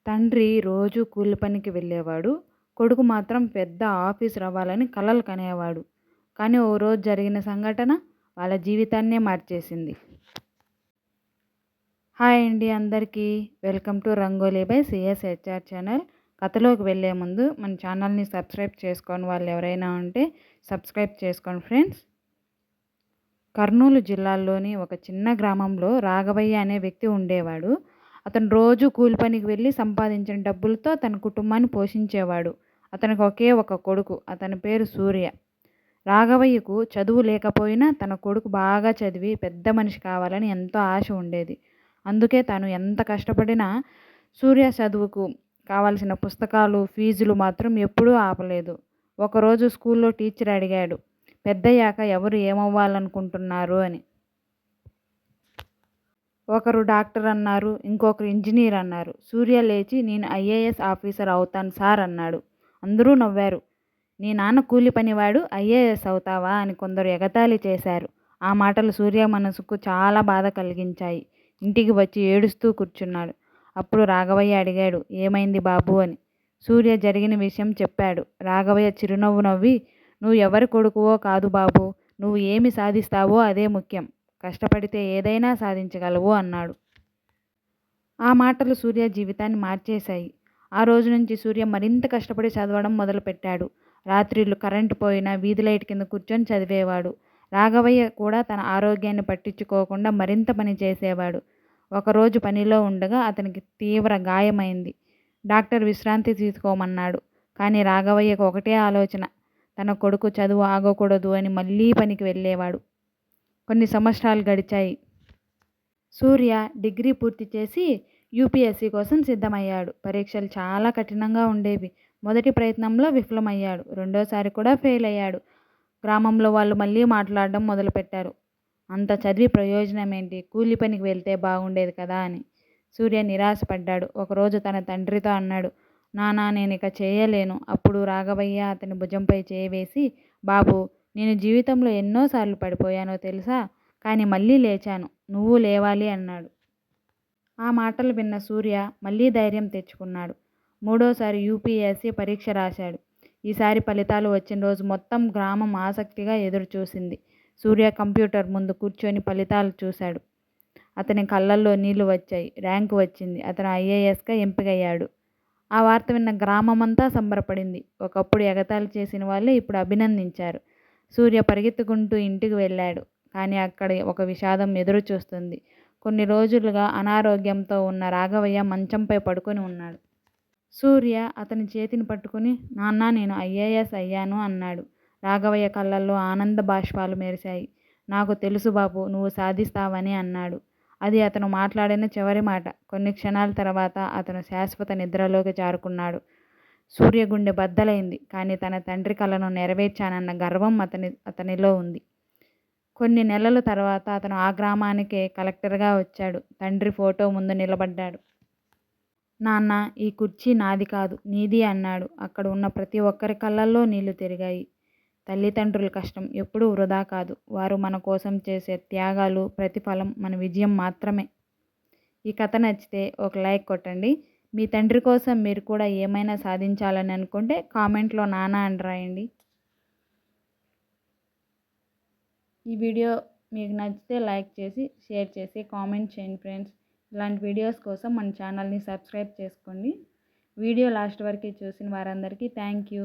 తండ్రి రోజూ కూలి పనికి వెళ్ళేవాడు. కొడుకు మాత్రం పెద్ద ఆఫీసర్ అవ్వాలని కలలు కనేవాడు. కానీ ఓ రోజు జరిగిన సంఘటన వాళ్ళ జీవితాన్నే మార్చేసింది. హాయ్ అండి అందరికీ. Welcome to Rangoli by CSHR channel. కథలోకి వెళ్ళే ముందు మన ఛానల్ని సబ్స్క్రైబ్ చేసుకోని వాళ్ళు ఎవరైనా ఉంటే సబ్స్క్రైబ్ చేసుకోండి ఫ్రెండ్స్. కర్నూలు జిల్లాలోని ఒక చిన్న గ్రామంలో రాఘవయ్య అనే వ్యక్తి ఉండేవాడు. అతను రోజు కూలి పనికి వెళ్ళి సంపాదించిన డబ్బులతో తన కుటుంబాన్ని పోషించేవాడు. అతనికి ఒకే ఒక కొడుకు. అతని పేరు సూర్య. రాఘవయ్యకు చదువు లేకపోయినా తన కొడుకు బాగా చదివి పెద్ద మనిషి కావాలని ఎంతో ఆశ ఉండేది. అందుకే తాను ఎంత కష్టపడినా సూర్య చదువుకు కావాల్సిన పుస్తకాలు, ఫీజులు మాత్రం ఎప్పుడూ ఆపలేదు. ఒకరోజు స్కూల్లో టీచర్ అడిగాడు, పెద్దయ్యాక ఎవరు ఏమవ్వాలనుకుంటున్నారు అని. ఒకరు డాక్టర్ అన్నారు, ఇంకొకరు ఇంజనీర్ అన్నారు. సూర్య లేచి నేను ఐఏఎస్ ఆఫీసర్ అవుతాను సార్ అన్నాడు. అందరూ నవ్వారు. నీ నాన్న కూలి పనివాడు, ఐఏఎస్ అవుతావా అని కొందరు ఎగతాళి చేశారు. ఆ మాటలు సూర్య మనసుకు చాలా బాధ కలిగించాయి. ఇంటికి వచ్చి ఏడుస్తూ కూర్చున్నాడు. అప్పుడు రాఘవయ్య అడిగాడు, ఏమైంది బాబు అని. సూర్య జరిగిన విషయం చెప్పాడు. రాఘవయ్య చిరునవ్వు నవ్వి, నువ్వు ఎవరి కొడుకువో కాదు బాబు, నువ్వు ఏమి సాధిస్తావో అదే ముఖ్యం. కష్టపడితే ఏదైనా సాధించగలవు అన్నాడు. ఆ మాటలు సూర్య జీవితాన్ని మార్చేశాయి. ఆ రోజు నుంచి సూర్య మరింత కష్టపడి చదవడం మొదలుపెట్టాడు. రాత్రిళ్ళు కరెంటు పోయినా వీధి లైట్ కింద కూర్చొని చదివేవాడు. రాఘవయ్య కూడా తన ఆరోగ్యాన్ని పట్టించుకోకుండా మరింత పని చేసేవాడు. ఒకరోజు పనిలో ఉండగా అతనికి తీవ్ర గాయమైంది. డాక్టర్ విశ్రాంతి తీసుకోమన్నాడు. కానీ రాఘవయ్యకు ఒకటే ఆలోచన, తన కొడుకు చదువు ఆగకూడదు అని మళ్ళీ పనికి వెళ్ళేవాడు. కొన్ని సంవత్సరాలు గడిచాయి. సూర్య డిగ్రీ పూర్తి చేసి యూపీఎస్సీ కోసం సిద్ధమయ్యాడు. పరీక్షలు చాలా కఠినంగా ఉండేవి. మొదటి ప్రయత్నంలో విఫలమయ్యాడు. రెండోసారి కూడా ఫెయిల్ అయ్యాడు. గ్రామంలో వాళ్ళు మళ్ళీ మాట్లాడడం మొదలుపెట్టారు. అంత చదివి ప్రయోజనం ఏంటి, కూలి పనికి వెళ్తే బాగుండేది కదా అని. సూర్య నిరాశపడ్డాడు. ఒకరోజు తన తండ్రితో అన్నాడు, నానా నేను ఇక చేయలేను. అప్పుడు రాఘవయ్య అతని భుజంపై చేయి వేసి, బాబు నేను జీవితంలో ఎన్నోసార్లు పడిపోయానో తెలుసా, కానీ మళ్ళీ లేచాను, నువ్వు లేవాలి అన్నాడు. ఆ మాటలు విన్న సూర్య మళ్ళీ ధైర్యం తెచ్చుకున్నాడు. మూడోసారి యూపీఎస్సీ పరీక్ష రాశాడు. ఈసారి ఫలితాలు వచ్చిన రోజు మొత్తం గ్రామం ఆసక్తిగా ఎదురుచూసింది. సూర్య కంప్యూటర్ ముందు కూర్చొని ఫలితాలు చూశాడు. అతని కళ్ళల్లో నీళ్లు వచ్చాయి. ర్యాంకు వచ్చింది. అతను ఐఏఎస్గా ఎంపికయ్యాడు. ఆ వార్త విన్న గ్రామమంతా సంబరపడింది. ఒకప్పుడు ఎగతాళి చేసిన వాళ్ళే ఇప్పుడు అభినందించారు. సూర్య పరిగెత్తుకుంటూ ఇంటికి వెళ్ళాడు. కానీ అక్కడ ఒక విషాదం ఎదురు చూస్తుంది. కొన్ని రోజులుగా అనారోగ్యంతో ఉన్న రాఘవయ్య మంచంపై పడుకొని ఉన్నాడు. సూర్య అతని చేతిని పట్టుకుని, నాన్న నేను ఐఏఎస్ అయ్యాను అన్నాడు. రాఘవయ్య కళ్ళల్లో ఆనంద బాష్పాలు మెరిశాయి. నాకు తెలుసు బాబు, నువ్వు సాధిస్తావని అన్నాడు. అది అతను మాట్లాడిన చివరి మాట. కొన్ని క్షణాల తర్వాత అతను శాశ్వత నిద్రలోకి జారుకున్నాడు. సూర్య గుండె బద్దలైంది. కానీ తన తండ్రి కలను నెరవేర్చానన్న గర్వం అతనిలో ఉంది. కొన్ని నెలల తర్వాత అతను ఆ గ్రామానికే కలెక్టర్గా వచ్చాడు. తండ్రి ఫోటో ముందు నిలబడ్డాడు. నాన్న ఈ కుర్చీ నాది కాదు, నీది అన్నాడు. అక్కడ ఉన్న ప్రతి ఒక్కరి కళ్ళల్లో నీళ్లు తిరిగాయి. తల్లిదండ్రుల కష్టం ఎప్పుడూ వృధా కాదు. వారు మన కోసం చేసే త్యాగాలు ప్రతిఫలం మన విజయం మాత్రమే. ఈ కథ నచ్చితే ఒక లైక్ కొట్టండి. మీ తండ్రి కోసం మీరు కూడా ఏమైనా సాధించాలని అనుకుంటే కామెంట్లో నాన్న అని రాయండి. ఈ వీడియో మీకు నచ్చితే లైక్ చేసి షేర్ చేసి కామెంట్ చేయండి ఫ్రెండ్స్. ఇలాంటి వీడియోస్ కోసం మన ఛానల్ని సబ్స్క్రైబ్ చేసుకోండి. వీడియో లాస్ట్ వరకు చూసిన వారందరికీ థ్యాంక్ యూ.